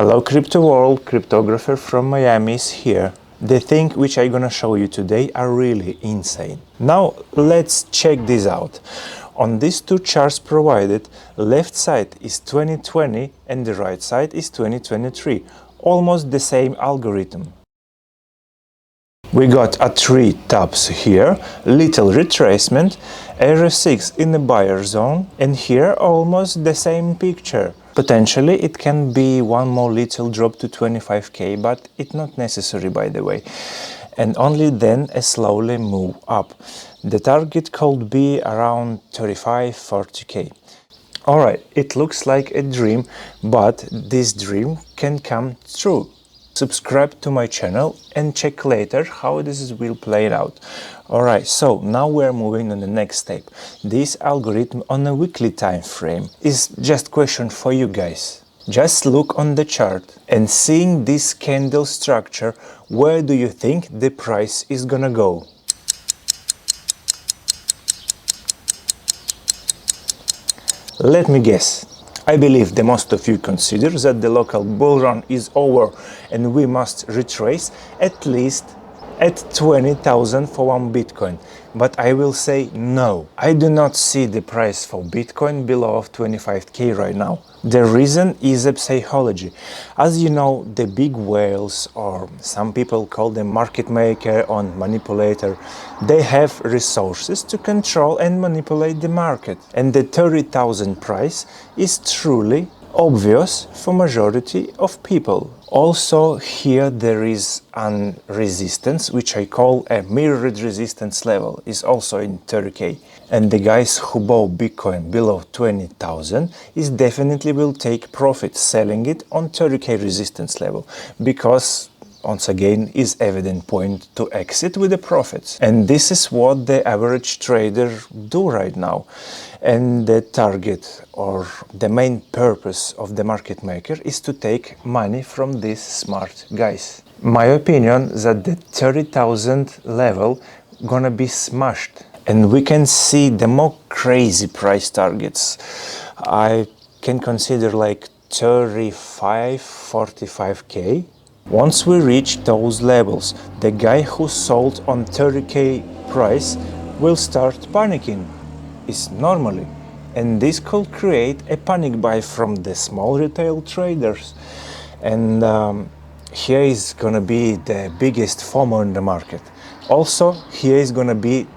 Hello crypto world, cryptographer from Miami is here. The thing which I'm gonna show you today are really insane. Now let's check this out. On these two charts provided, left side is 2020 and the right side is 2023. Almost the same algorithm. We got a 3 taps here, little retracement, RS6 in the buyer zone, and here almost the same picture. Potentially it can be one more little drop to 25k, but it's not necessary by the way. And only then a slowly move up. The target could be around 35-40k. Alright, it looks like a dream, but this dream can come true. Subscribe to my channel and check later how this will play out. Alright, so now we're moving on the next step. This algorithm on a weekly time frame is just question for you guys. Just look on the chart and seeing this candle structure, where do you think the price is gonna go? Let me guess. I believe the most of you consider that the local bull run is over and we must retrace at least at 20,000 for one Bitcoin. But I will say no. I do not see the price for Bitcoin below of 25k right now. The reason is a psychology. As you know, the big whales, or some people call them market maker or manipulator, they have resources to control and manipulate the market. And the 30,000 price is truly obvious for majority of people. Also here there is an resistance which I call a mirrored resistance level, is also in 30k, and the guys who bought Bitcoin below 20,000 is definitely will take profit selling it on 30k resistance level, because once again is evident point to exit with the profits. And this is what the average trader do right now. And the target or the main purpose of the market maker is to take money from these smart guys. My opinion that the 30,000 level gonna be smashed, and we can see the more crazy price targets. I can consider like 35-45k. Once we reach those levels, the guy who sold on 30k price will start panicking. It's normally, and this could create a panic buy from the small retail traders. And here is gonna be the biggest FOMO in the market. Also, here is gonna be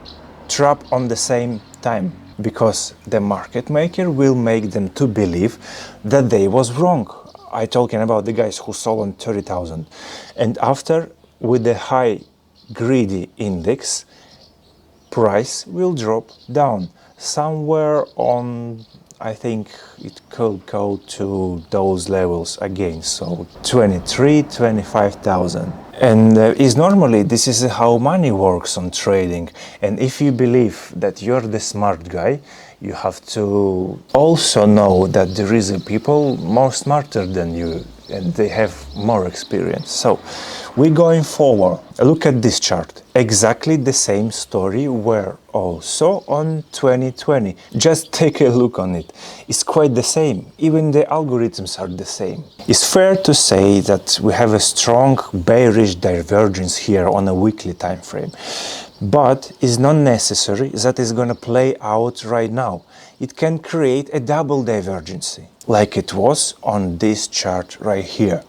trap on the same time, because the market maker will make them to believe that they was wrong. I talking about the guys who sold on 30,000, and after with the high greedy index, price will drop down somewhere on, I think it could go to those levels again, so 23-25,000. And is normally this is how money works on trading. And if you believe that you're the smart guy, you have to also know that there is a people more smarter than you and they have more experience. So we're going forward. Look at this chart. Exactly the same story were also on 2020. Just take a look on it. It's quite the same. Even the algorithms are the same. It's fair to say that we have a strong bearish divergence here on a weekly time frame. But it's not necessary that it's gonna play out right now. It can create a double divergence, like it was on this chart right here.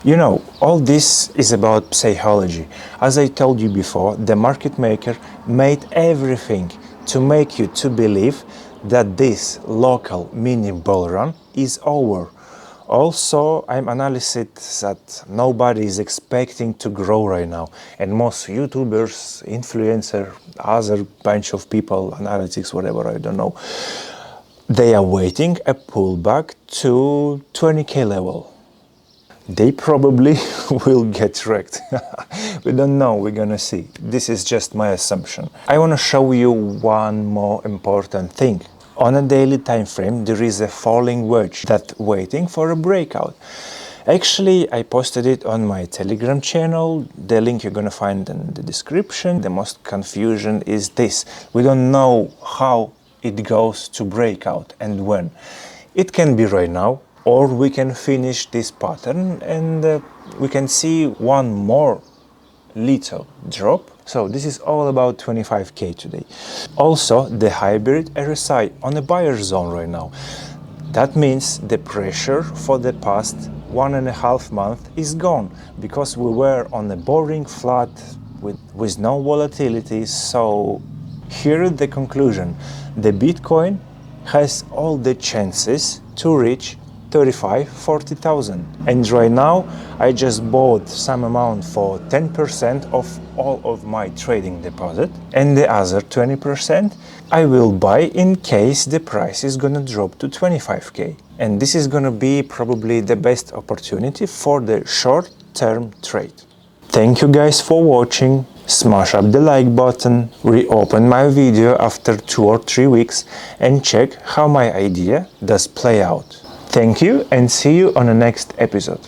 You know, all this is about psychology. As I told you before, the market maker made everything to make you to believe that this local mini bull run is over. Also, I'm analyzing that nobody is expecting to grow right now, and most YouTubers, influencers, other bunch of people, analytics, whatever, I don't know, they are waiting a pullback to 20k level. They probably will get wrecked. We don't know, we're gonna see. This is just my assumption. I want to show you one more important thing. On a daily time frame, there is a falling wedge that waiting for a breakout. Actually, I posted it on my Telegram channel. The link you're gonna find in the description. The most confusion is this. We don't know how it goes to breakout and when. It can be right now, or we can finish this pattern and we can see one more little drop. So this is all about 25k today. Also the hybrid RSI on the buyer zone right now. That means the pressure for the past 1.5 months is gone, because we were on a boring flat with no volatility. So here is the conclusion: the Bitcoin has all the chances to reach 35-40,000. And right now I just bought some amount for 10% of all of my trading deposit, and the other 20% I will buy in case the price is gonna drop to 25k. And this is gonna be probably the best opportunity for the short-term trade. Thank you guys for watching. Smash up the like button, reopen my video after 2 or 3 weeks and check how my idea does play out. Thank you and see you on the next episode.